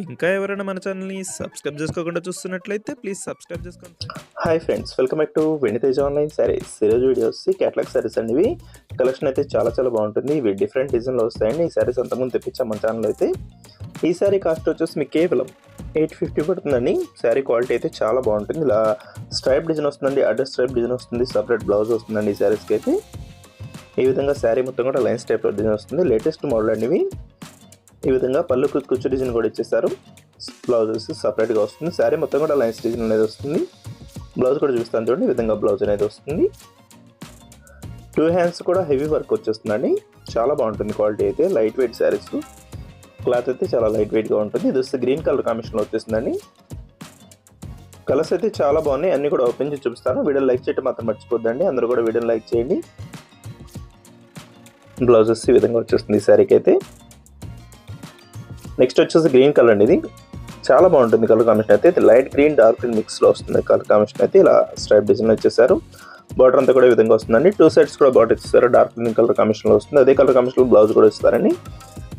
ఇంకా ఎవరైనా మన ఛానల్‌ని సబ్స్క్రైబ్ చేసుకోకుండా చూస్తున్నట్లయితే ప్లీజ్ సబ్స్క్రైబ్ చేసుకోండి friends. Hi friends, welcome back to వెనితేజ్ online saris. ఈరోజు వీడియోస్ క్యాటలాగ్ శారీస్ అండి. ఇవి కలెక్షన్ అయితే చాలా చాలా బాగుంటుంది. ఇవి డిఫరెంట్ డిజైన్లో వస్తాయండి. ఈ శారీస్ అంతకుముందు తెప్పించాం మన ఛానల్ అయితే. ఈ శారీ కాస్ట్ వచ్చేసి మీకు కేవలం 850 పడుతుందండి. శారీ క్వాలిటీ అయితే చాలా బాగుంటుంది. ఇలా స్ట్రైప్ డిజైన్ వస్తుందండి, అడ్రస్ స్ట్రైప్ డిజైన్ వస్తుంది, సపరేట్ బ్లౌజ్ వస్తుందండి ఈ శారీస్కి అయితే. ఈ విధంగా శారీ మొత్తం కూడా లైన్స్ టైప్లో డిజైన్ వస్తుంది. లేటెస్ట్ మోడల్ అండి ఇవి. ఈ విధంగా పళ్ళుకు కుచ్చు డిజైన్ కూడా ఇచ్చేసారు. బ్లౌజ్ వచ్చి సపరేట్గా వస్తుంది. శారీ మొత్తం కూడా లైన్స్ డిజైన్ అనేది వస్తుంది. బ్లౌజ్ కూడా చూపిస్తాను చూడండి. ఈ విధంగా బ్లౌజ్ అనేది వస్తుంది. 2 హ్యాండ్స్ కూడా హెవీ వర్క్ వచ్చేస్తుందండి. చాలా బాగుంటుంది క్వాలిటీ అయితే. లైట్ వెయిట్ శారీస్, క్లాత్ అయితే చాలా లైట్ వెయిట్గా ఉంటుంది. ఇది వస్తే గ్రీన్ కలర్ కాంబినేషన్లో వచ్చేస్తుందండి. కలర్స్ అయితే చాలా బాగున్నాయి. అన్నీ కూడా ఓపెన్ చేసి చూపిస్తాను. వీడియో లైక్ చేయడం మాత్రం మర్చిపోద్దండి. అందరూ కూడా వీడియోని లైక్ చేయండి. బ్లౌజ్ వచ్చి ఈ విధంగా వచ్చేస్తుంది ఈ శారీకి అయితే. నెక్స్ట్ వచ్చేసి గ్రీన్ కలర్ అండి. ఇది చాలా బాగుంటుంది కలర్ కాంబినేషన్ అయితే. లైట్ గ్రీన్ డార్క్ గ్రీన్ మిక్స్లో వస్తుంది కలర్ కాంబినేషన్ అయితే. ఇలా స్ట్రైప్ డిజైన్ వచ్చేసారు. బార్డర్ అంతా కూడా ఈ విధంగా వస్తుందండి. 2 సైడ్స్ కూడా బార్డర్ ఇచ్చేసారు. డార్క్ గ్రీన్ కలర్ కాంబినేషన్లో వస్తుంది. అదే కలర్ కాంబినేషన్లో బ్లౌజ్ కూడా ఇస్తారండి.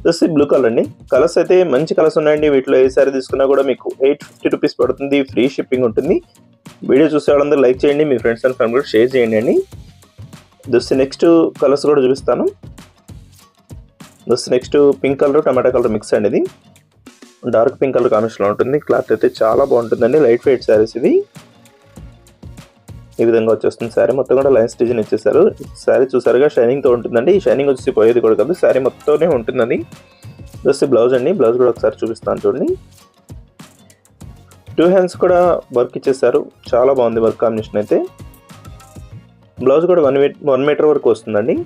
జస్ట్ బ్లూ కలర్ అండి. కలర్స్ అయితే మంచి కలర్స్ ఉన్నాయండి. వీటిలో ఏ సారీ తీసుకున్నా కూడా మీకు 850 రూపీస్ పడుతుంది. ఫ్రీ షిప్పింగ్ ఉంటుంది. వీడియో చూసే వాళ్ళందరూ లైక్ చేయండి. మీ ఫ్రెండ్స్ అండ్ ఫ్యామిలీ కూడా షేర్ చేయండి అండి. జస్ట్ నెక్స్ట్ కలర్స్ కూడా చూపిస్తాను. జస్ట్ నెక్స్ట్ పింక్ కలర్ టమాటా కలర్ మిక్స్ అండి. ఇది డార్క్ పింక్ కలర్ కాంబినేషన్లో ఉంటుంది. క్లాత్ అయితే చాలా బాగుంటుందండి. లైట్ వెయిట్ శారీస్ ఇవి. ఈ విధంగా వచ్చేస్తుంది. శారీ మొత్తం కూడా లైన్స్ డిజైన్ ఇచ్చేసారు. శారీ చూసారుగా షైనింగ్తో ఉంటుందండి. ఈ షైనింగ్ వచ్చి పోయేది కూడా కాదు, శారీ మొత్తంనే ఉంటుందండి. జస్ట్ బ్లౌజ్ అండి. బ్లౌజ్ కూడా ఒకసారి చూపిస్తాను చూడండి. 2 హ్యాండ్స్ కూడా వర్క్ ఇచ్చేసారు. చాలా బాగుంది వర్క్ కాంబినేషన్ అయితే. బ్లౌజ్ కూడా 1 మీటర్ వరకు వస్తుందండి.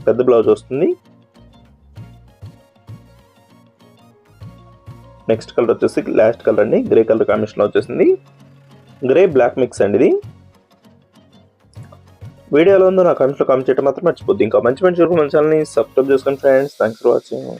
పెద్ద బ్లౌజ్ వస్తుంది. నెక్స్ట్ కలర్ వచ్చేసి లాస్ట్ కలర్ అండి. గ్రే కలర్ కాంబినేషన్లో వచ్చేసింది. గ్రే బ్లాక్ మిక్స్ అండి ఇది. వీడియోలో ఉందో నా కామెంట్లో కామెంట్ చేయడం మాత్రం మర్చిపోద్ది. ఇంకా మంచి మంచి మన ఛానల్ని సబ్స్క్రైబ్ చేసుకోండి ఫ్రెండ్స్. Thanks for watching.